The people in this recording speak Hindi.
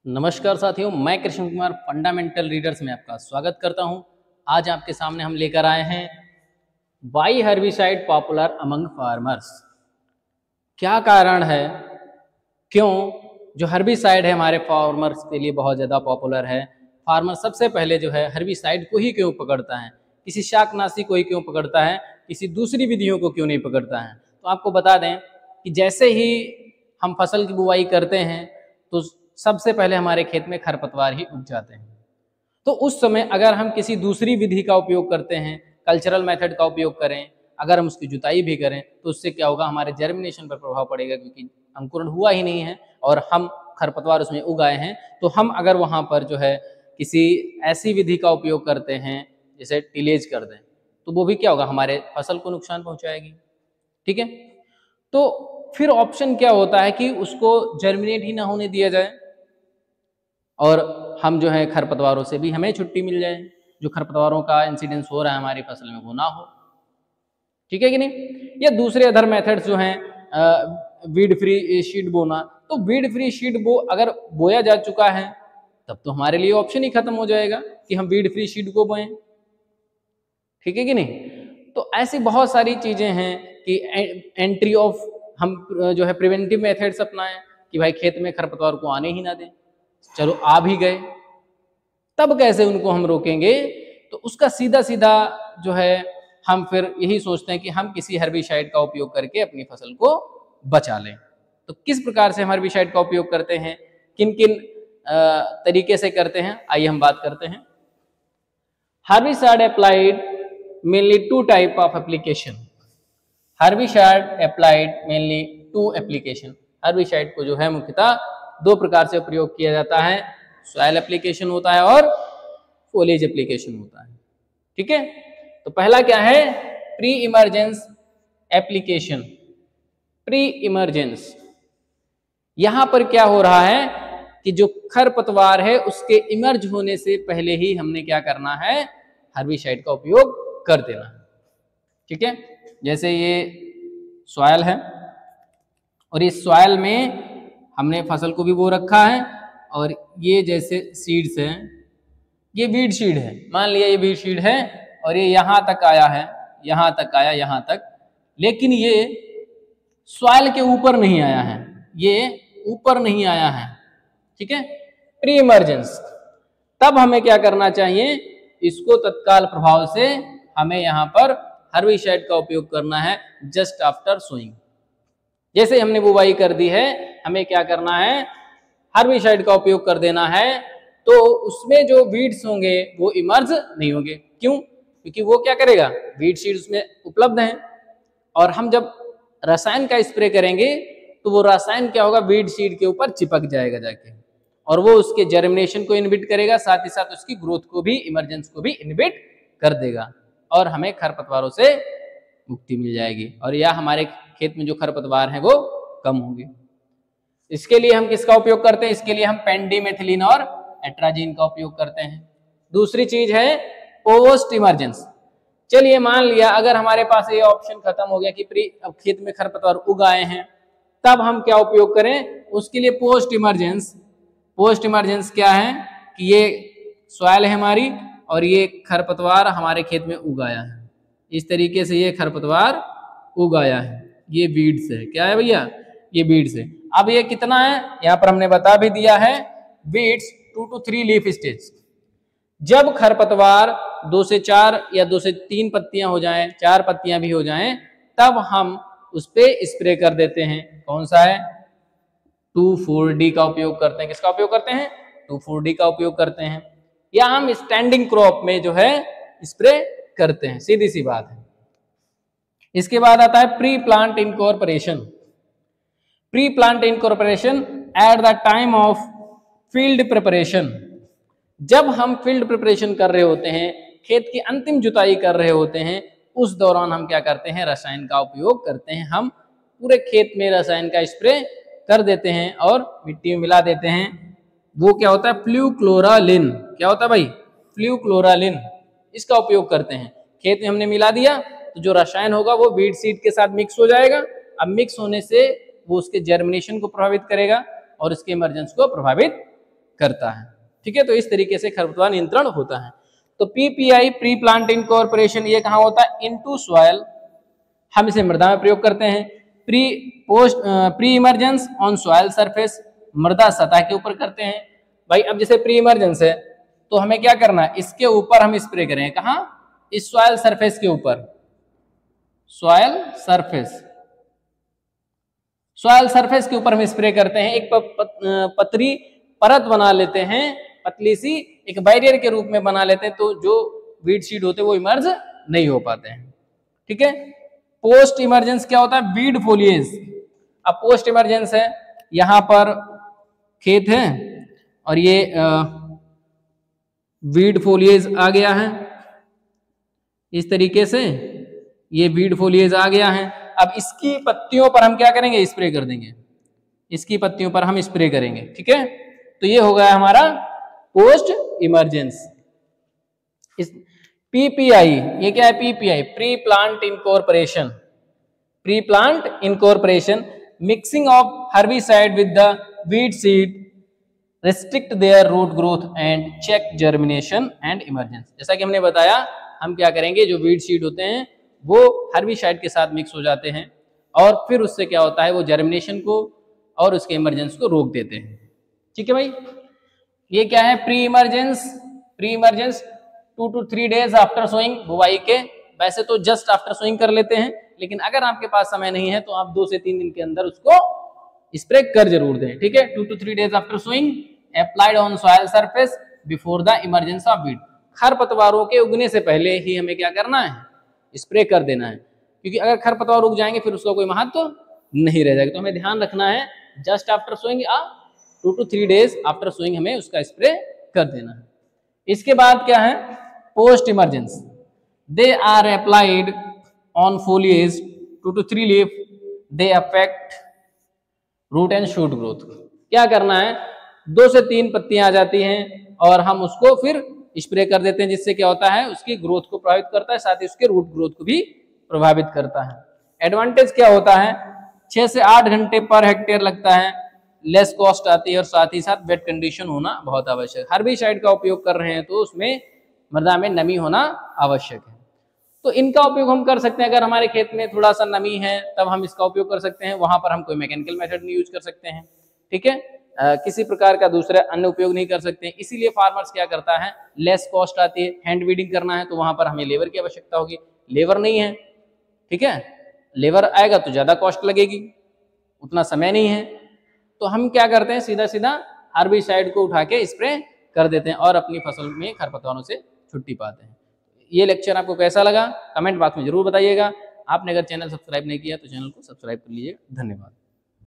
नमस्कार साथियों, मैं कृष्ण कुमार फंडामेंटल रीडर्स में आपका स्वागत करता हूं। आज आपके सामने हम लेकर आए हैं why herbicide popular among farmers. क्या कारण है, क्यों जो हर्बिसाइड है हमारे फार्मर्स के लिए बहुत ज़्यादा पॉपुलर है। फार्मर सबसे पहले जो है हर्बिसाइड को ही क्यों पकड़ता है, किसी शाकनाशी को ही क्यों पकड़ता है, किसी दूसरी विधियों को क्यों नहीं पकड़ता है। तो आपको बता दें कि जैसे ही हम फसल की बुवाई करते हैं तो सबसे पहले हमारे खेत में खरपतवार ही उग जाते हैं। तो उस समय अगर हम किसी दूसरी विधि का उपयोग करते हैं, कल्चरल मेथड का उपयोग करें, अगर हम उसकी जुताई भी करें तो उससे क्या होगा, हमारे जर्मिनेशन पर प्रभाव पड़ेगा, क्योंकि अंकुरण हुआ ही नहीं है और हम खरपतवार उसमें उगाए हैं। तो हम अगर वहाँ पर जो है किसी ऐसी विधि का उपयोग करते हैं जैसे टिलेज कर दें, तो वो भी क्या होगा, हमारे फसल को नुकसान पहुँचाएगी। ठीक है, तो फिर ऑप्शन क्या होता है कि उसको जर्मिनेट ही ना होने दिया जाए और हम जो है खरपतवारों से भी हमें छुट्टी मिल जाए, जो खरपतवारों का इंसिडेंस हो रहा है हमारी फसल में वो ना हो। ठीक है कि नहीं। या दूसरे अदर मेथड्स जो हैं वीड फ्री शीड बोना, तो वीड फ्री शीड बो अगर बोया जा चुका है तब तो हमारे लिए ऑप्शन ही खत्म हो जाएगा कि हम वीड फ्री शीड को बोएं। ठीक है कि नहीं। तो ऐसी बहुत सारी चीजें हैं कि एंट्री ऑफ हम जो है प्रिवेंटिव मेथड्स अपनाएं कि भाई खेत में खरपतवार को आने ही ना दें। चलो आ भी गए, तब कैसे उनको हम रोकेंगे। तो उसका सीधा सीधा जो है हम फिर यही सोचते हैं कि हम किसी हर्बिसाइड का उपयोग करके अपनी फसल को बचा लें। तो किस प्रकार से हम हर्बिसाइड का उपयोग करते हैं, किन किन तरीके से करते हैं, आइए हम बात करते हैं। Herbicide applied mainly two type of application. Herbicide applied mainly two application. Herbicide को जो है मुख्यतः दो प्रकार से प्रयोग किया जाता है, सॉइल एप्लीकेशन होता है और फोलेज एप्लीकेशन होता है। ठीक है, तो पहला क्या है, pre emergence application. Pre emergence, यहां पर क्या हो रहा है कि जो खरपतवार है उसके इमर्ज होने से पहले ही हमने क्या करना है, हर्बिसाइड का उपयोग कर देना है। ठीक है, जैसे ये सॉइल है और इस सॉइल में हमने फसल को भी बो रखा है और ये जैसे सीड्स हैं, ये वीड सीड है, मान लिया ये वीड सीड है और ये यहां तक आया है, यहां तक आया, यहां तक, लेकिन ये सॉइल के ऊपर नहीं आया है, ये ऊपर नहीं आया है। ठीक है, प्री इमरजेंस, तब हमें क्या करना चाहिए, इसको तत्काल प्रभाव से हमें यहां पर हर्बिसाइड का उपयोग करना है जस्ट आफ्टर सोइंग। जैसे हमने बुवाई कर दी है, हमें क्या करना है, हर्बिसाइड का उपयोग कर देना है। तो उसमें जो वीड्स होंगे वो इमर्ज नहीं होंगे। क्यों? क्योंकि वो क्या करेगा, वीड सीड उसमें उपलब्ध हैं और हम जब रसायन का स्प्रे करेंगे तो वो रसायन क्या होगा, वीड सीड के ऊपर चिपक जाएगा जाके और वो उसके जर्मिनेशन को इनहिबिट करेगा, साथ ही साथ उसकी ग्रोथ को भी, इमरजेंस को भी इनहिबिट कर देगा और हमें खरपतवारों से मुक्ति मिल जाएगी और या हमारे खेत में जो खरपतवार हैं वो कम होंगे। इसके लिए हम किसका उपयोग करते हैं, इसके लिए हम पेंडिमेथिलीन और एट्राजीन का उपयोग करते हैं। दूसरी चीज है पोस्ट इमरजेंस। चलिए मान लिया अगर हमारे पास ये ऑप्शन खत्म हो गया कि अब खेत में खरपतवार उग आए हैं, तब हम क्या उपयोग करें, उसके लिए पोस्ट इमरजेंस। पोस्ट इमरजेंस क्या है कि ये सॉइल है हमारी और ये खरपतवार हमारे खेत में उग आया है, इस तरीके से ये खरपतवार उग आया है, ये बीड्स है, क्या है भैया, ये बीड्स है। अब ये कितना है, यहाँ पर हमने बता भी दिया है, बीड्स 2 to 3 लीफ स्टेज। जब खरपतवार 2 से 4 या 2 से 3 पत्तियां हो जाएं, 4 पत्तियां भी हो जाएं, तब हम उस पे स्प्रे कर देते हैं। कौन सा है, 2,4-D का उपयोग करते हैं। किसका उपयोग करते हैं, 2,4-D का उपयोग करते हैं, या हम स्टैंडिंग क्रॉप में जो है स्प्रे करते हैं, सीधी सी बात है। इसके बाद आता है pre plant incorporation. Pre plant incorporation at the time of field preparation. जब हम फील्ड प्रिपरेशन कर रहे होते हैं, खेत की अंतिम जुताई कर रहे होते हैं, उस दौरान हम क्या करते हैं, रसायन का उपयोग करते हैं। हम पूरे खेत में रसायन का स्प्रे कर देते हैं और मिट्टी में मिला देते हैं। वो क्या होता है, फ्लूक्लोरालिन। क्या होता है भाई, फ्लूक्लोरालिन, इसका उपयोग करते हैं। खेत में हमने मिला दिया तो जो रसायन होगा वो वीड सीड के साथ मिक्स हो जाएगा। अब मिक्स होने से वो उसके जर्मिनेशन को प्रभावित करेगा और इसके इमरजेंस को प्रभावित करता है। ठीक है, तो इस तरीके से खरपतवार नियंत्रण होता है। तो पीपीआई प्री प्लांट इनकॉर्पोरेशन ये कहाँ होता है? इनटू सॉइल, हम इसे मृदा में प्रयोग करते हैं। Pre emergence on soil surface, मृदा सतह के ऊपर करते हैं। भाई अब जैसे प्री इमर्जेंस है तो हमें क्या करना है, इसके ऊपर हम स्प्रे करें। कहाँ? इस सॉइल सरफेस के ऊपर, सॉइल सरफेस, सॉइल सरफेस के ऊपर हम स्प्रे करते हैं। एक पतली परत बना लेते हैं, पतली सी एक बैरियर के रूप में बना लेते हैं, तो जो वीड सीड होते हैं वो इमर्ज नहीं हो पाते हैं। ठीक है। पोस्ट इमरजेंस क्या होता है? Weed foliage. अब पोस्ट इमरजेंस है, यहां पर खेत है और ये वीड फोलिएज आ गया है, इस तरीके से ये वीड फोलिएज आ गया है। अब इसकी पत्तियों पर हम क्या करेंगे? स्प्रे कर देंगे, इसकी पत्तियों पर हम स्प्रे करेंगे। ठीक है, तो ये हो गया हमारा पोस्ट इमरजेंस। इस पीपीआई, ये क्या है? PPI pre plant incorporation, pre plant incorporation, mixing of herbicide with the weed seed, restrict their root growth and check germination and emergence. जैसा कि हमने बताया, हम क्या करेंगे, जो वीड सीड होते हैं वो हर्बिसाइड के साथ मिक्स हो जाते हैं और फिर उससे क्या होता है, वो जर्मिनेशन को और उसके इमरजेंस को रोक देते हैं। ठीक है भाई, ये क्या है? Pre emergence. Pre emergence 2 to 3 days after sowing, बुवाई के। वैसे तो जस्ट आफ्टर सोइंग कर लेते हैं, लेकिन अगर आपके पास समय नहीं है तो आप 2 से 3 दिन के अंदर उसको स्प्रे कर जरूर दें। ठीक है, 2 to 3 days after sowing, applied on soil surface before the emergence of weed. खरपतवारों के उगने से पहले ही हमें क्या करना है? स्प्रे कर देना है, क्योंकि अगर खरपतवार उग जाएंगे फिर उसका कोई महत्व नहीं रह जाएगा। तो हमें ध्यान रखना है, just after sowing 2 to 3 days after sowing हमें उसका स्प्रे कर देना है। इसके बाद क्या है? Post emergence, they are applied on foliage 2 to 3 leaf, they affect root and shoot growth. क्या करना है? 2 से 3 पत्तियां आ जाती हैं और हम उसको फिर स्प्रे कर देते हैं, जिससे क्या होता है, उसकी ग्रोथ को प्रभावित करता है, साथ ही उसके रूट ग्रोथ को भी प्रभावित करता है। एडवांटेज क्या होता है? 6 से 8 घंटे पर हेक्टेयर लगता है, लेस कॉस्ट आती है और साथ ही साथ वेट कंडीशन होना बहुत आवश्यक है। हर्बिसाइड का उपयोग कर रहे हैं तो उसमें मृदा में नमी होना आवश्यक है। तो इनका उपयोग हम कर सकते हैं, अगर हमारे खेत में थोड़ा सा नमी है तब हम इसका उपयोग कर सकते हैं, वहां पर हम कोई मैकेनिकल मेथड नहीं यूज कर सकते हैं। ठीक है, किसी प्रकार का दूसरा अन्य उपयोग नहीं कर सकते हैं। इसीलिए फार्मर्स क्या करता है, लेस कॉस्ट आती है, हैंड वीडिंग करना है तो वहां पर हमें लेबर की आवश्यकता होगी, लेबर नहीं है। ठीक है, लेबर आएगा तो ज्यादा कॉस्ट लगेगी, उतना समय नहीं है, तो हम क्या करते हैं, सीधा सीधा हर्बिसाइड को उठा के स्प्रे कर देते हैं और अपनी फसल में खरपतवारों से छुट्टी पाते हैं। ये लेक्चर आपको कैसा लगा कमेंट बॉक्स में जरूर बताइएगा। आपने अगर चैनल सब्सक्राइब नहीं किया तो चैनल को सब्सक्राइब कर लीजिएगा। धन्यवाद।